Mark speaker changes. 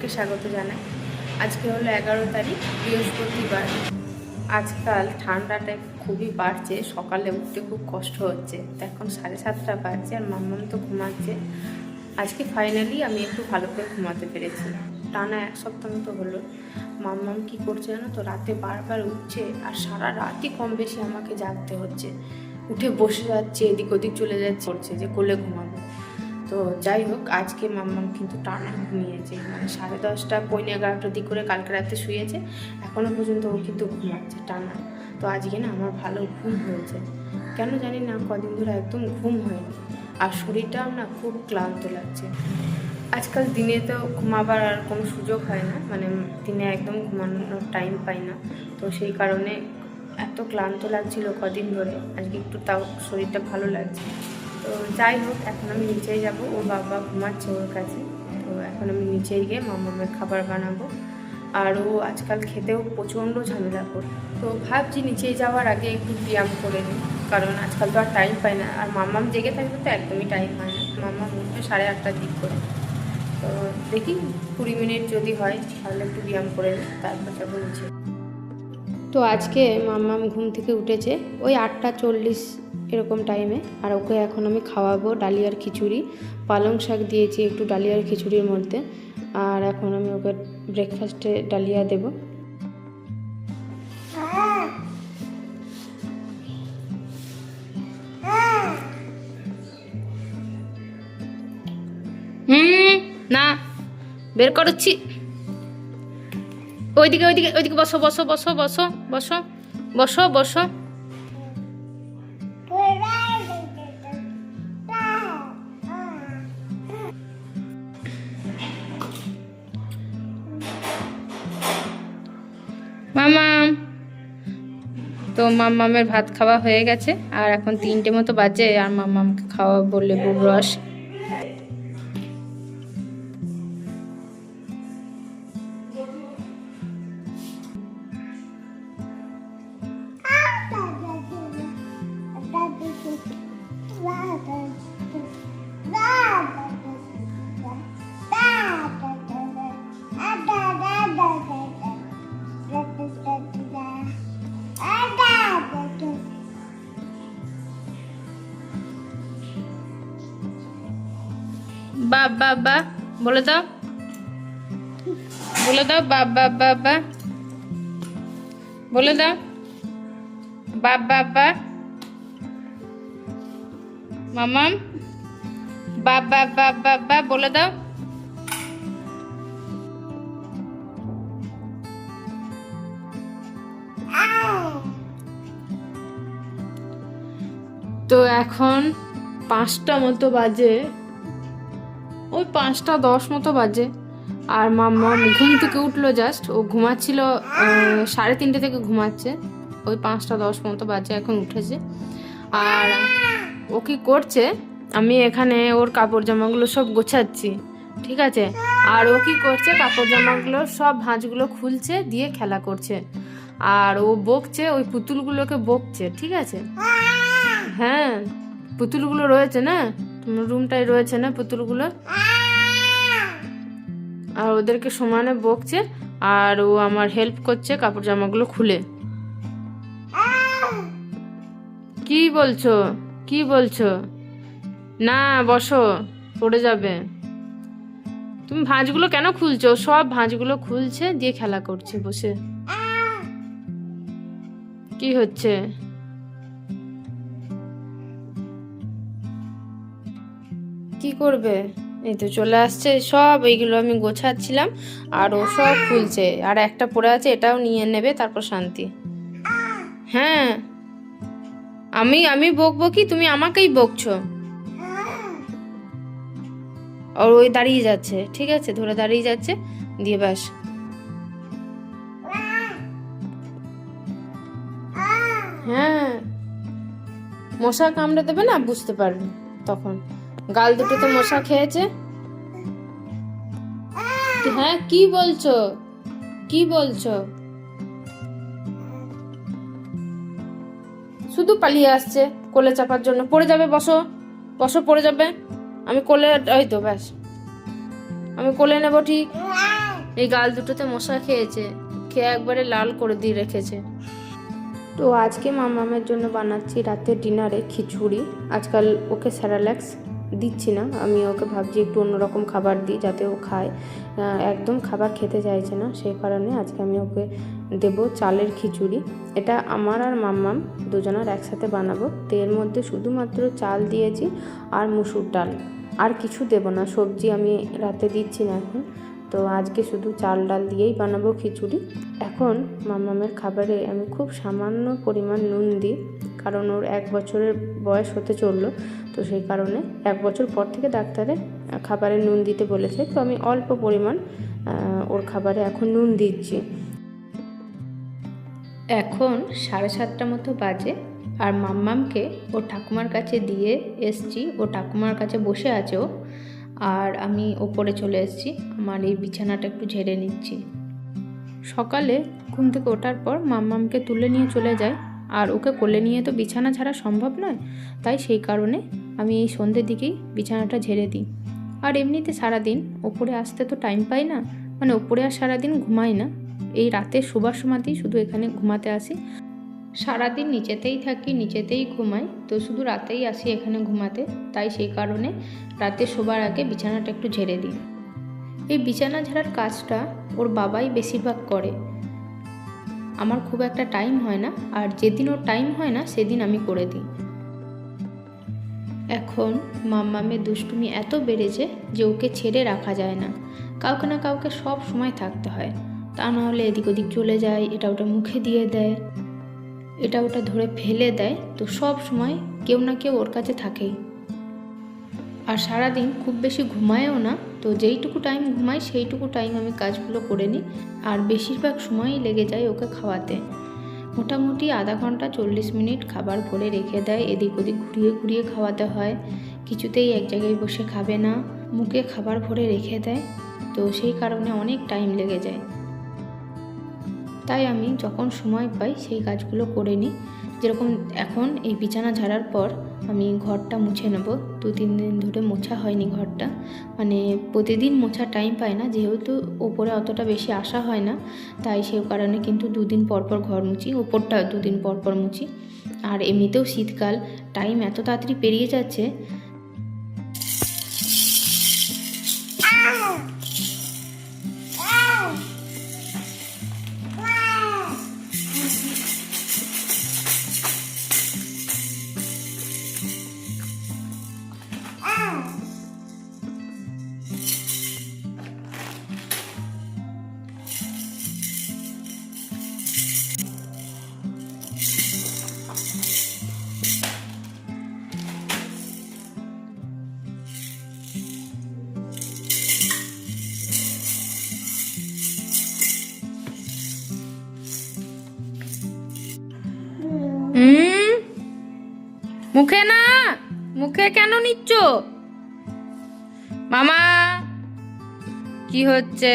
Speaker 1: সকলকে স্বাগত জানাই। আজকে হলো 11 তারিখ, বৃহস্পতিবার। আজকাল ঠান্ডাটা খুবই বাড়ছে, সকালে উঠতে খুব কষ্ট হচ্ছে। তো এখন 7:30 বাজছে আর মাম্মাম তো ঘুমাচ্ছে। আজকে ফাইনালি আমি একটু ভালো করে ঘুমাতে পেরেছি। টানা 1 সপ্তাহ মতো হলো। মাম্মাম কী করছে জানো তো, রাতে বারবার উঠছে আর সারা রাতই কম বেশি আমাকে জাগতে হচ্ছে। উঠে বসে যাচ্ছে, এদিক ওদিক চলে যাচ্ছে, করছে যে কোলে ঘুমাবো। তো যাই হোক, আজকে মাম্মাম কিন্তু টানা ঘুমিয়েছে, মানে 10:30 পৌনে 11টার দিক করে কালকে রাতে শুয়েছে। এখনও পর্যন্ত ও কিন্তু ঘুমাচ্ছে টানা। তো আজকে না আমার ভালো ঘুম হয়েছে, কেন জানি না, কদিন ধরে একদম ঘুম হয়নি আর শরীরটাও না খুব ক্লান্ত লাগছে। আজকাল দিনে তো ঘুমাবার আর কোনো সুযোগ হয় না, মানে দিনে একদম ঘুমানোর টাইম পাই না। তো সেই কারণে এত ক্লান্ত লাগছিল কদিন ধরে, আজকে একটু তাও শরীরটা ভালো লাগছে। তো যাই হোক, এখন আমি নিচেই যাব, ওর বাবা ঘুমাচ্ছে ওর কাছে। তো এখন আমি নিচেই গিয়ে মামামের খাবার বানাবো। আর ও আজকাল খেতেও প্রচণ্ড ঝামেলা করে। তো ভাবছি নিচেই যাওয়ার আগে একটু ব্যায়াম করে নিই, কারণ আজকাল তো আর টাইম পাই না। আর মামাম জেগে থাকলে তো একদমই টাইম হয় না, মামাম উঠবে 8:30টার দিক করে। তো দেখি 20 মিনিট যদি হয় তাহলে একটু ব্যায়াম করে নিই, তারপর যাবো নিচে। তো আজকে মাম্মাম ঘুম থেকে উঠেছে ওই 8:40 এরকম টাইমে। আর ওকে এখন আমি খাওয়াবো ডালিয়ার খিচুড়ি, পালং শাক দিয়েছি একটু ডালিয়ার খিচুড়ির মধ্যে। আর এখন আমি ওকে ব্রেকফাস্টে ডালিয়া দেব। না, বের করছি। ওইদিকে ওইদিকে ওইদিকে বসো বসো বসো বসো বসো বসো বসো। মামাম, তো মাম্মামের ভাত খাওয়া হয়ে গেছে আর এখন 3টে মতো বাজে। আর মাম্মামকে খাওয়া বললে লেবুর রস। বাবা বা বলে দাও, বলে দাও বাবা বাবা, বলে দাও বাবা বা। মামাম বাবা বাবা বা বলে দাও। তো এখন 5টা মতো বাজে, ওই 5:10 মতো বাজে। আর মাম্মাম ঘুম থেকে উঠলো জাস্ট, ও ঘুমাচ্ছিল 3:30 থেকে ঘুমাচ্ছে। ওই 5:10 মতো বাজে, এখন উঠেছে। আর ও কি করছে, আমি এখানে ওর কাপড় জামাগুলো সব গোছাচ্ছি, ঠিক আছে। আর ও কি করছে, কাপড় জামাগুলো সব ভাঁজগুলো খুলছে, দিয়ে খেলা করছে। আর ও বকছে, ওই পুতুলগুলোকে বকছে, ঠিক আছে। হ্যাঁ, পুতুলগুলো রয়েছে না, তোমার রুমটাই রয়েছে না পুতুলগুলো, আর ওদেরকে সমানে বকছে। আর ও আমার হেল্প করছে কাপড় জামাগুলো খুলে। কি বলছো, কি বলছো? না বসো, পড়ে যাবে। তুমি ভাঁজগুলো কেন খুলছো? সব ভাঁজগুলো খুলছে, দিয়ে খেলা করছে বসে। কি হচ্ছে? কি করবে? এই তো চলে আসছে সব, এইগুলো আমি গোছাচ্ছিলাম আর ও সব খুলছে। আর একটা পড়ে আছে, এটাও নিয়ে নেবে, তারপর শান্তি। হ্যাঁ, আমি বকবো কি? তুমি আমাকেই বকছো। আর ওই দাঁড়িয়ে যাচ্ছে, ঠিক আছে, ধরে দাঁড়িয়ে যাচ্ছে, দিয়ে ব্যাস। হ্যাঁ, মশা কামড়ে দেবে না, বুঝতে পারবে তখন। গাল দুটো তো মশা খেয়েছে। হ্যাঁ, কি বলছো, কি বলছো? শুধু পালিয়ে আসছে কোলে চাপার জন্য। পড়ে যাবে, বসো বসো, পড়ে যাবে। আমি কোলে, ওই তো ব্যাস, আমি কোলে নেবো, ঠিক। এই গাল দুটোতে মশা খেয়েছে, খেয়ে একবারে লাল করে দিয়ে রেখেছে। তো আজকে মামামের জন্য বানাচ্ছি রাতের ডিনারে খিচুড়ি। আজকাল ওকে স্যারাল্যাক্স দিচ্ছি না, আমি ওকে ভাবছি একটু অন্যরকম খাবার দিই যাতে ও খায়। একদম খাবার খেতে চাইছে না, সেই কারণে আজকে আমি ওকে দেব চালের খিচুড়ি। এটা আমার আর মাম্মাম দুজনের একসাথে বানাবো। তো এর মধ্যে শুধুমাত্র চাল দিয়েছি আর মুসুর ডাল, আর কিছু দেব না, সবজি আমি রাতে দিচ্ছি না এখন। তো আজকে শুধু চাল ডাল দিয়েই বানাবো খিচুড়ি। এখন মাম্মামের খাবারে আমি খুব সামান্য পরিমাণ নুন দিই, কারণ ওর 1 বছরের বয়স হতে চললো। তো সেই কারণে 1 বছর পর থেকে ডাক্তারে খাবারে নুন দিতে বলেছে। তো আমি অল্প পরিমাণ ওর খাবারে এখন নুন দিচ্ছি। এখন 7:30 মতো বাজে, আর মাম্মামকে ও ঠাকুমার কাছে দিয়ে এসছি। ও ঠাকুমার কাছে বসে আছে ও, আর আমি ওপরে চলে এসেছি। আমার এই বিছানাটা একটু ঝেড়ে নিচ্ছি। সকালে ঘুম থেকে ওঠার পর মাম্মামকে তুলে নিয়ে চলে যায়, আর ওকে কোলে নিয়ে তো বিছানা ছাড়া সম্ভব নয়। তাই সেই কারণে আমি এই সন্ধ্যের দিকেই বিছানাটা ঝেড়ে দিই। আর এমনিতে সারাদিন ওপরে আসতে তো টাইম পাই না, মানে ওপরে আর সারাদিন ঘুমাই না। এই রাতে শোবার সময়তেই শুধু এখানে ঘুমাতে আসি। সারাদিন নিচেতেই থাকি, নিচেতেই ঘুমাই, তো শুধু রাতেই আসি এখানে ঘুমাতে। তাই সেই কারণে রাতে শোবার আগে বিছানাটা একটু ঝেড়ে দিই। এই বিছানা ঝাড়ার কাজটা ওর বাবাই বেশিরভাগ করে, আমার খুব একটা টাইম হয় না। আর যেদিন ওর টাইম হয় না সেদিন আমি করে দিই। এখন মাম্মামের দুষ্টুমি এত বেড়েছে যে ওকে ছেড়ে রাখা যায় না, কাউকে না কাউকে সব সময় থাকতে হয়। তা নাহলে এদিক ওদিক চলে যায়, এটা ওটা মুখে দিয়ে দেয়, এটা ওটা ধরে ফেলে দেয়। তো সব সময় কেউ না কেউ ওর কাছে থাকেই। আর সারাদিন খুব বেশি ঘুমায়ও না, তো যেইটুকু টাইম ঘুমাই সেইটুকু টাইম আমি কাজগুলো করে নিই। আর বেশিরভাগ সময়ই লেগে যায় ওকে খাওয়াতে। মোটামুটি আধা ঘন্টা 40 মিনিট খাবার ভরে রেখে দেয়, এদিক ওদিক ঘুরিয়ে ঘুরিয়ে খাওয়াতে হয়। কিছুতেই এক জায়গায় বসে খাবে না, মুখে খাবার ভরে রেখে দেয়। তো সেই কারণে অনেক টাইম লেগে যায়। তাই আমি যখন সময় পাই সেই কাজগুলো করে নিই। যেরকম এখন এই বিছানা ঝাড়ার পর আমি ঘরটা মুছে নেব। 2-3 দিন ধরে মোছা হয়নি ঘরটা, মানে প্রতিদিন মোছার টাইম পাই না, যেহেতু ওপরে অতটা বেশি আসা হয় না। তাই সেই কারণে কিন্তু 2 দিন পর পর ঘর মুছি, ওপরটা 2 দিন পর পর মুছি। আর এমনিতেও শীতকাল, টাইম এত তাড়াতাড়ি পেরিয়ে যাচ্ছে। মুখে না, মুখে কেন নিচ্ছ মামা? কি হচ্ছে?